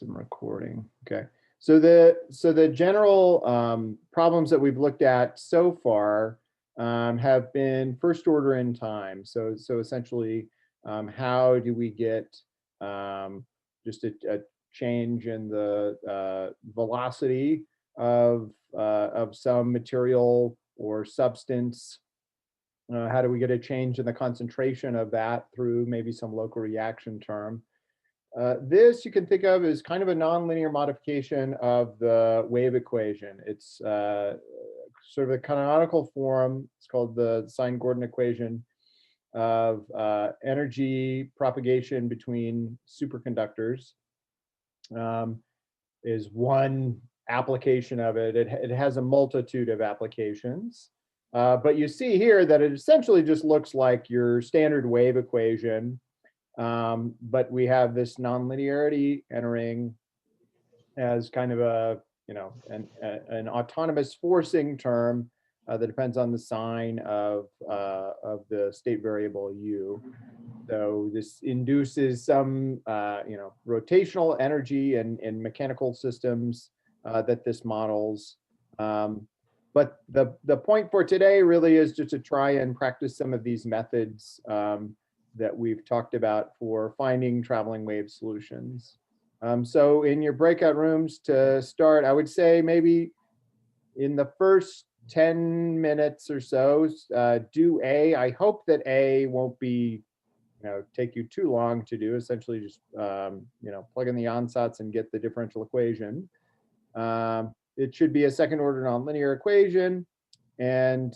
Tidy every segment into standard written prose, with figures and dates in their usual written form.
some recording. Okay. So the general problems that we've looked at so far have been first order in time. So essentially, how do we get just a change in the velocity of some material or substance? How do we get a change in the concentration of that through maybe some local reaction term? This you can think of as kind of a nonlinear modification of the wave equation. It's sort of a canonical form. It's called the Sine-Gordon equation of energy propagation between superconductors. Is one application of it. It has a multitude of applications. But you see here that it essentially just looks like your standard wave equation. But we have this nonlinearity entering as kind of a, an autonomous forcing term that depends on the sign of the state variable u. So this induces some, rotational energy in mechanical systems that this models. But the point for today really is just to try and practice some of these methods that we've talked about for finding traveling wave solutions. So in your breakout rooms to start, I would say maybe in the first 10 minutes or so, do A. I hope that A won't be, take you too long to do. Essentially just, plug in the ansatz and get the differential equation. It should be a second order nonlinear equation, and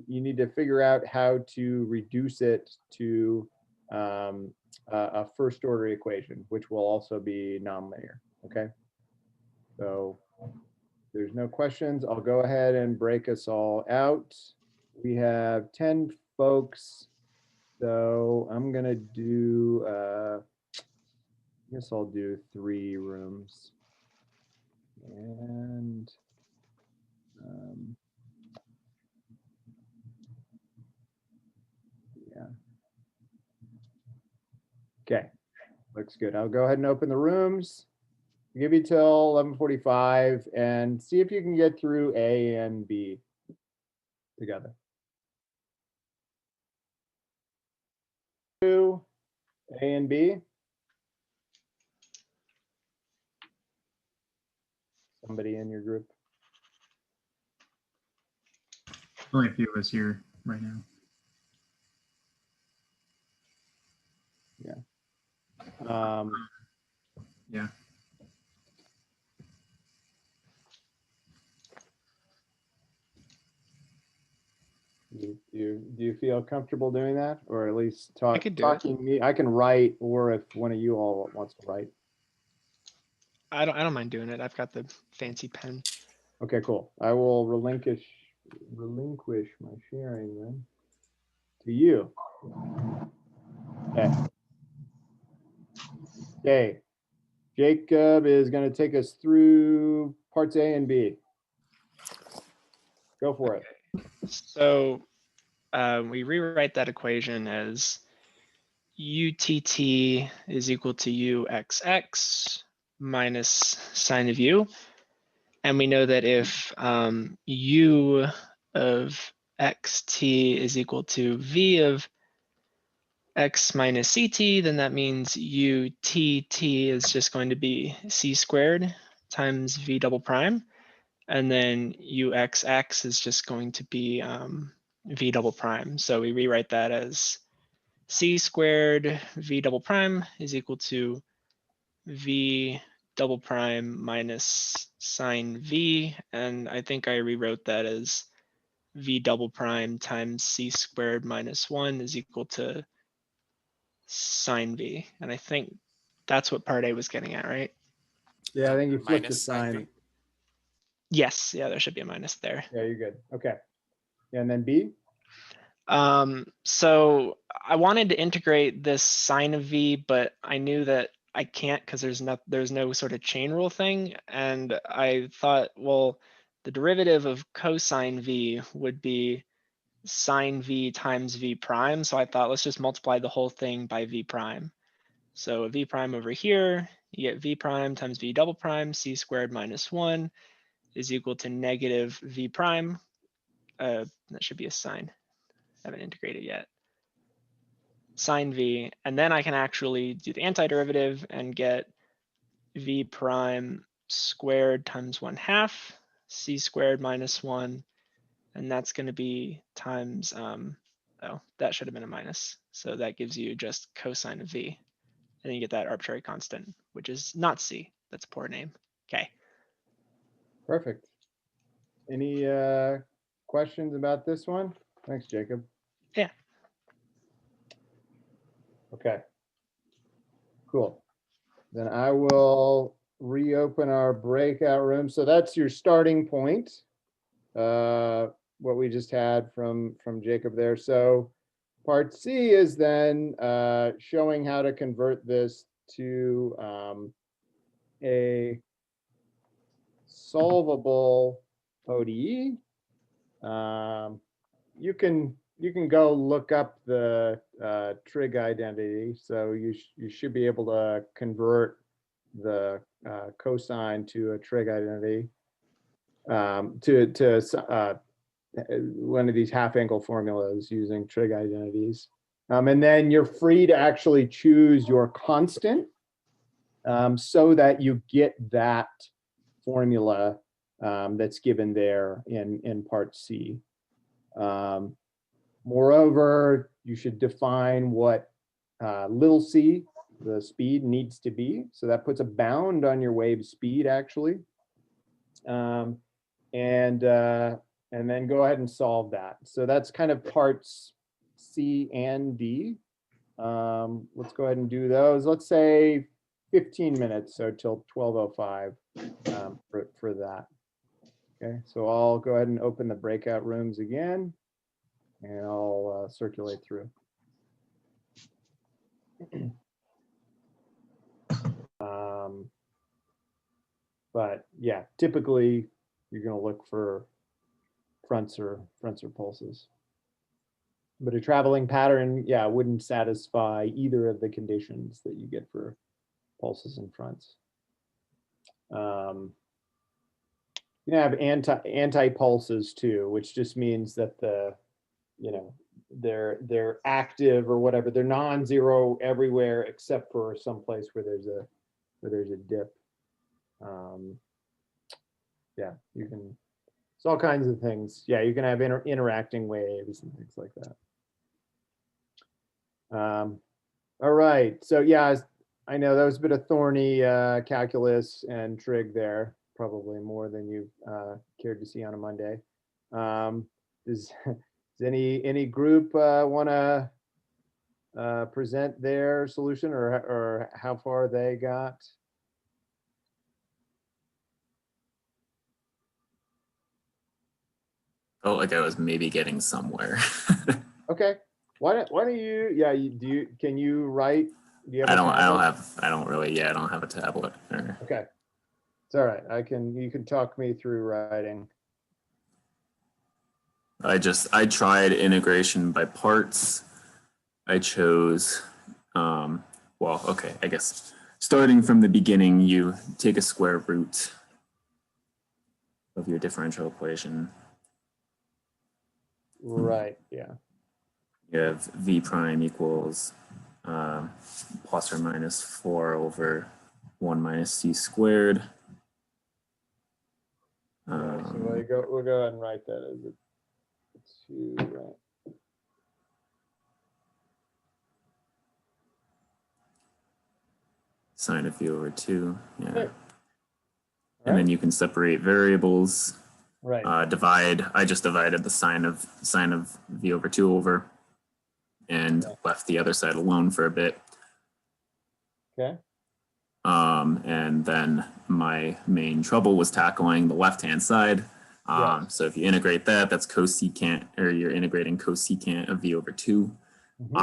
you need to figure out how to reduce it to a first order equation, which will also be nonlinear. Okay. So there's no questions. I'll go ahead and break us all out. We have 10 folks. So I'm gonna do, I guess I'll do 3 rooms. And yeah. Okay, looks good. I'll go ahead and open the rooms. I'll give you till 11:45 and see if you can get through A and B together. A and B. Somebody in your group? Only a few of us here right now. Yeah. Yeah. Do you feel comfortable doing that, or at least talking it. me? I can write, or if one of you all wants to write. I don't mind doing it. I've got the fancy pen. Okay, cool. I will relinquish my sharing then to you. Okay. Okay. Jacob is going to take us through parts A and B. Go for it. So we rewrite that equation as UTT is equal to UXX minus sine of U. And we know that if U of XT is equal to V of X minus CT, then that means UTT is just going to be C squared times V double prime. And then UXX is just going to be V double prime. So we rewrite that as C squared V double prime is equal to V double prime minus sine V. And I think I rewrote that as V double prime times C squared minus 1 is equal to sine V. And I think that's what part A was getting at, right? Yeah, I think you flipped the Minus sine sign. V. Yes, yeah, there should be a minus there. Yeah, you're good. Okay. Yeah, and then B? So I wanted to integrate this sine of V, but I knew that I can't because there's no sort of chain rule thing. And I thought, well, the derivative of cosine V would be sine V times V prime. So I thought, let's just multiply the whole thing by V prime. So V prime over here You get v prime times v double prime, c squared minus 1 is equal to negative v prime. That should be a sine. I haven't integrated yet. Sine v, and then I can actually do the antiderivative and get v prime squared times 1/2, c squared minus 1, and that's going to be times, oh, that should have been a minus. So that gives you just cosine of v. And you get that arbitrary constant, which is not c. That's a poor name. Okay. Perfect. Any questions about this one? Thanks, Jacob. Yeah. Okay. Cool. Then I will reopen our breakout room. So that's your starting point. What we just had from Jacob there. So part C is then showing how to convert this to a solvable ODE. You can go look up the trig identity. So you should be able to convert the cosine to a trig identity to one of these half angle formulas using trig identities. And then you're free to actually choose your constant so that you get that formula that's given there in part C. Moreover, you should define what little c, the speed, needs to be. So that puts a bound on your wave speed, actually. And then go ahead and solve that. So that's kind of parts C and D. Let's go ahead and do those. Let's say 15 minutes, so till 12:05 for that. Okay, so I'll go ahead and open the breakout rooms again, and I'll circulate through. But yeah, typically you're going to look for fronts or pulses. But a traveling pattern, yeah, wouldn't satisfy either of the conditions that you get for pulses and fronts. You can have anti-pulses too, which just means that they're active or whatever. They're non-zero everywhere except for some place where there's a dip. Yeah, you can. It's all kinds of things. Yeah, you can have interacting waves and things like that. All right, so yeah, I know that was a bit of thorny calculus and trig there, probably more than you cared to see on a Monday. Does any group want to present their solution or how far they got? Felt like I was maybe getting somewhere. Okay. Why don't you? Yeah. Can you write? Do you have I a don't tablet? I don't have a tablet. Okay. It's all right. You can talk me through writing. I tried integration by parts. I chose, well, okay, I guess starting from the beginning, you take a square root of your differential equation. Right. Yeah. You have v prime equals plus or minus 4 over 1 minus c squared. Right, so we'll go ahead and write that as a 2, right? Sine of v over 2, yeah. Okay. And then you can separate variables. Right. I just divided the sine of v over 2 over and left the other side alone for a bit. Okay. And then my main trouble was tackling the left-hand side. So if you integrate that, that's cosecant, or you're integrating cosecant of v over 2. Mm-hmm.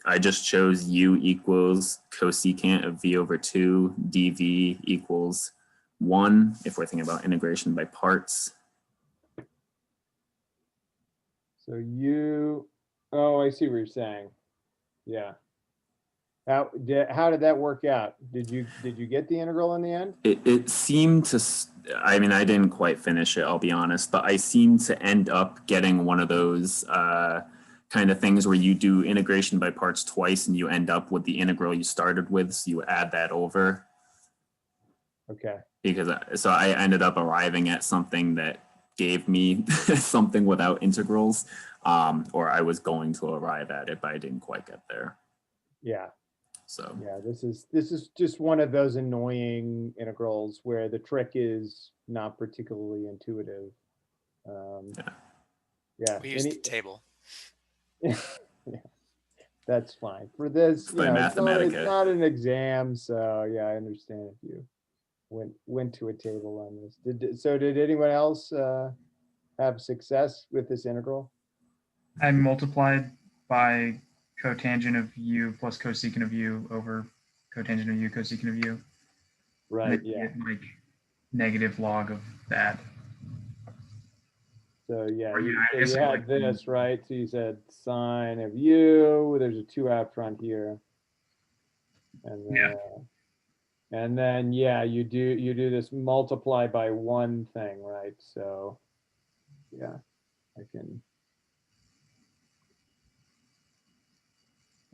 I just chose u equals cosecant of v over 2, dv equals 1, if we're thinking about integration by parts. So oh, I see what you're saying. Yeah. How did that work out? Did you get the integral in the end? It seemed to, I mean, I didn't quite finish it, I'll be honest, but I seemed to end up getting one of those kind of things where you do integration by parts twice and you end up with the integral you started with, so you add that over. Okay. Because so I ended up arriving at something that gave me something without integrals, or I was going to arrive at it, but I didn't quite get there. Yeah. So Yeah, this is just one of those annoying integrals where the trick is not particularly intuitive. Yeah. We used the table. Yeah, that's fine. For this, By it's Mathematica. not an exam, so yeah, I understand if you went to a table on this. Did anyone else have success with this integral? I multiplied by cotangent of u plus cosecant of u over cotangent of u cosecant of u. Right, And yeah. get, like negative log of that. So yeah, Or, you, yeah, I so guess you I had like- this, right? So you said sine of u, there's a 2 out front here. And then, Yeah. and then yeah, you do this multiply by one thing, right? So yeah, I can.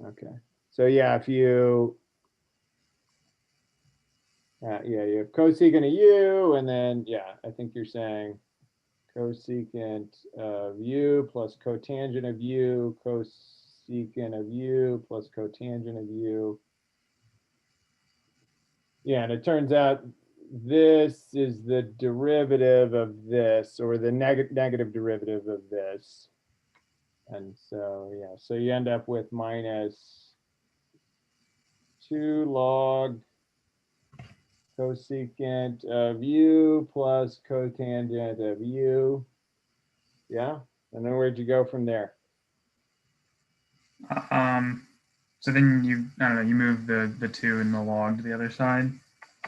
Okay. So yeah, if you yeah, you have cosecant of u, and then yeah, I think you're saying cosecant of u plus cotangent of u, cosecant of u plus cotangent of u. Yeah, and it turns out this is the derivative of this, or the negative derivative of this. And so, yeah, so you end up with minus 2 log cosecant of u plus cotangent of u. Yeah, and then where'd you go from there? So then you, I don't know, you move the 2 and the log to the other side.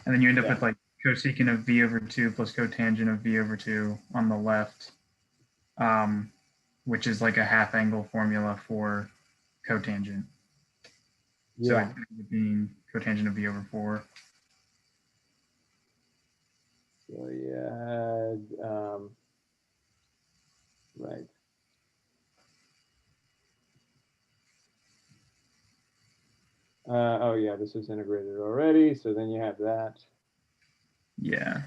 And then you end up Yeah. with like cosecant of v over 2 plus cotangent of v over 2 on the left, which is like a half angle formula for cotangent. So Yeah, it ends up being cotangent of v over 4. so you had, right. Oh yeah, this is integrated already, so then you have that. Yeah.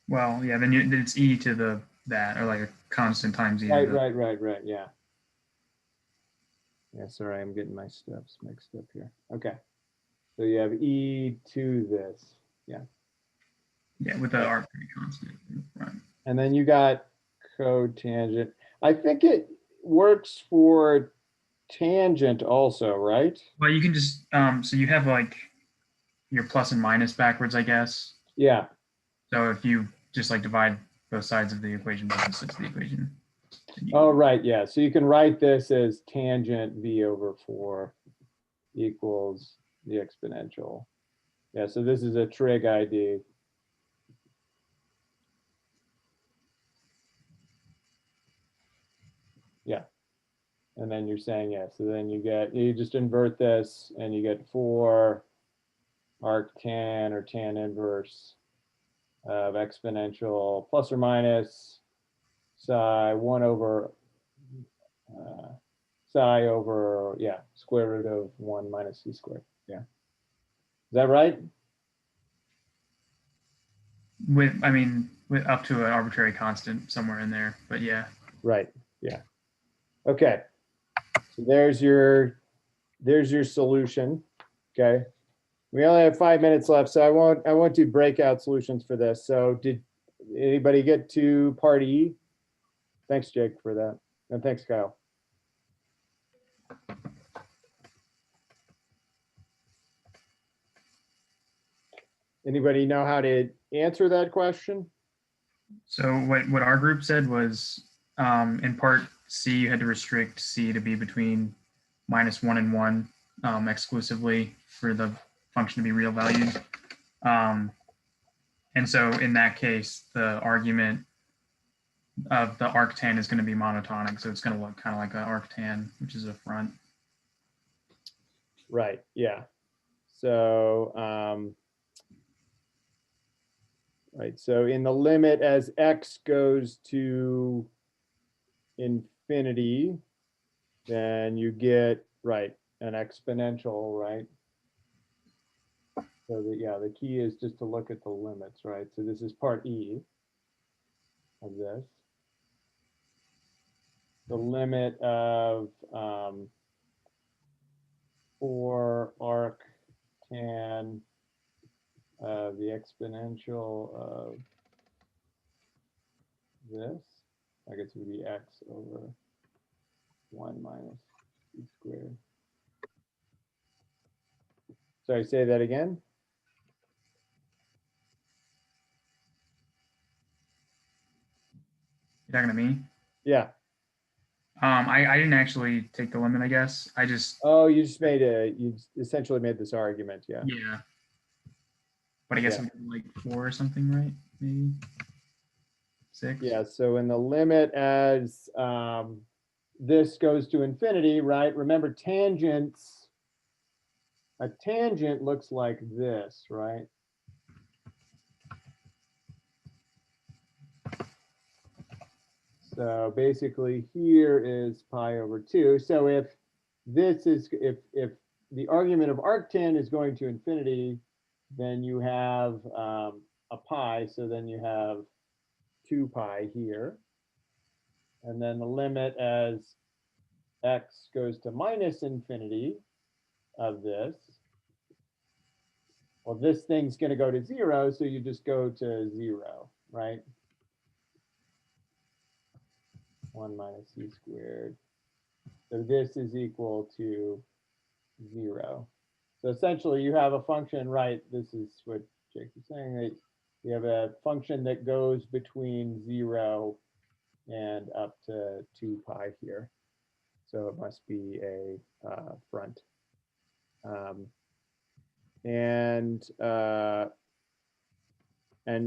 Well, yeah, then it's e to the that, or like a constant times e. to Right, the- right, yeah. Yeah, sorry, I'm getting my steps mixed up here. Okay. So you have e to this, yeah. Yeah, with the arbitrary constant in front. And then you got cotangent. I think it works for tangent also, right? Well, you can just, so you have like your plus and minus backwards, I guess. Yeah, So if you just like divide both sides of the equation, both sides of the equation. then you- oh, right, yeah. So you can write this as tangent v over 4 equals the exponential. Yeah, so this is a trig ID. Yeah. And then you're saying, yeah, so then you just invert this and you get 4 arctan or tan inverse of exponential plus or minus psi 1 over psi over, yeah, square root of 1 minus c squared. Yeah. Is that right? with, I mean, with up to an arbitrary constant somewhere in there, but yeah. Right. Yeah. Okay. So there's your solution. Okay. We only have 5 minutes left, so I won't do breakout solutions for this. So did anybody get to part E? Thanks, Jake, for that. And thanks, Kyle. Anybody know how to answer that question? So what our group said was, in part C, you had to restrict C to be between -1 and 1 exclusively for the function to be real valued. And so in that case, the argument of the arctan is going to be monotonic. So it's going to look kind of like an arctan, which is a front. Right, yeah. So, right, so in the limit as x goes to infinity, then you get, right, an exponential, right? So yeah, the key is just to look at the limits, right? So this is part E of this. The limit of 4 arc tan the exponential of this, I guess it would be x over 1 minus c squared. Sorry, say that again. You're talking to me? Yeah. I didn't actually take the limit, I guess. I just, Oh, you just made you essentially made this argument, yeah. yeah. But I guess Yeah. we did like 4 or something, right? Maybe 6. Yeah, so in the limit as this goes to infinity, right? Remember tangents, a tangent looks like this, right? So basically here is pi over 2. So if this is, if the argument of arctan is going to infinity, then you have a pi, so then you have 2 pi here. And then the limit as x goes to minus infinity of this, well, this thing's going to go to 0, so you just go to 0, right? 1 minus c squared. So this is equal to 0. So essentially you have a function, right? This is what Jake was saying, that you have a function that goes between 0 and up to 2 pi here. So it must be a front. And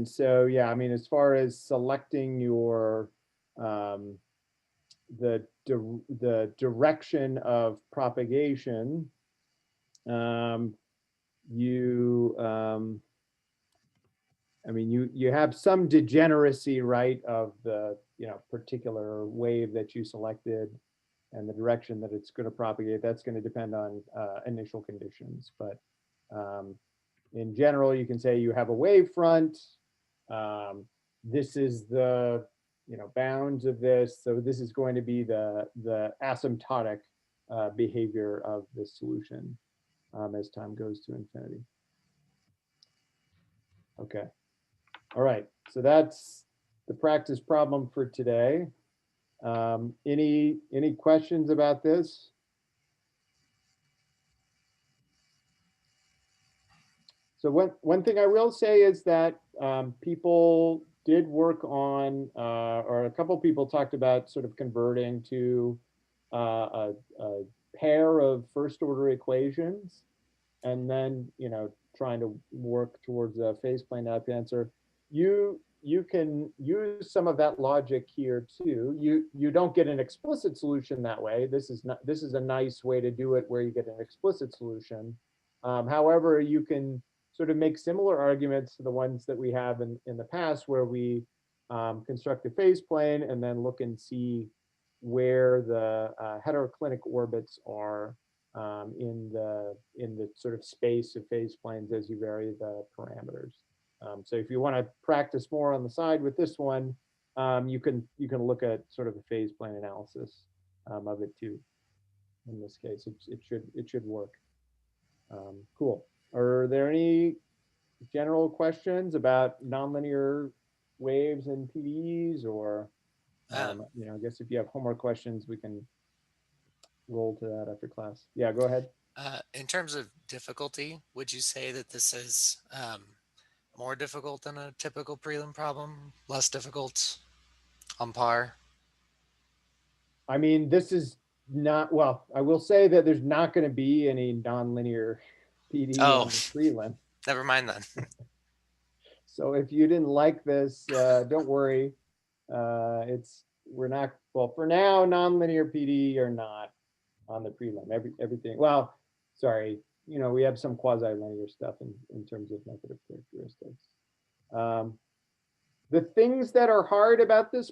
so, yeah, I mean, as far as selecting your the direction of propagation, I mean, you have some degeneracy, right, of the particular wave that you selected and the direction that it's going to propagate. That's going to depend on initial conditions, but in general, you can say you have a wave front. This is the bounds of this, so this is going to be the asymptotic behavior of this solution as time goes to infinity. Okay. All right, so that's the practice problem for today. Any questions about this? So one thing I will say is that people did work on, or a couple people talked about sort of converting to a pair of first order equations, and then trying to work towards a phase plane type answer. You can use some of that logic here too. You don't get an explicit solution that way. This is a nice way to do it where you get an explicit solution. However, you can sort of make similar arguments to the ones that we have in the past, where we construct a phase plane and then look and see where the heteroclinic orbits are in the sort of space of phase planes as you vary the parameters. So if you want to practice more on the side with this one, you can look at sort of a phase plane analysis of it too. In this case, it should work. Cool. Are there any general questions about nonlinear waves and PDEs, or I guess if you have homework questions, we can roll to that after class. Yeah, go ahead. In terms of difficulty, would you say that this is more difficult than a typical prelim problem, less difficult, on par? I mean, this is not, well, I will say that there's not going to be any nonlinear PD Oh, in the prelim. never mind then. So if you didn't like this, don't worry. We're not, well, for now, nonlinear PD are not on the prelim. Everything, well, sorry, you know, we have some quasi-linear stuff in terms of method of characteristics. The things that are hard about this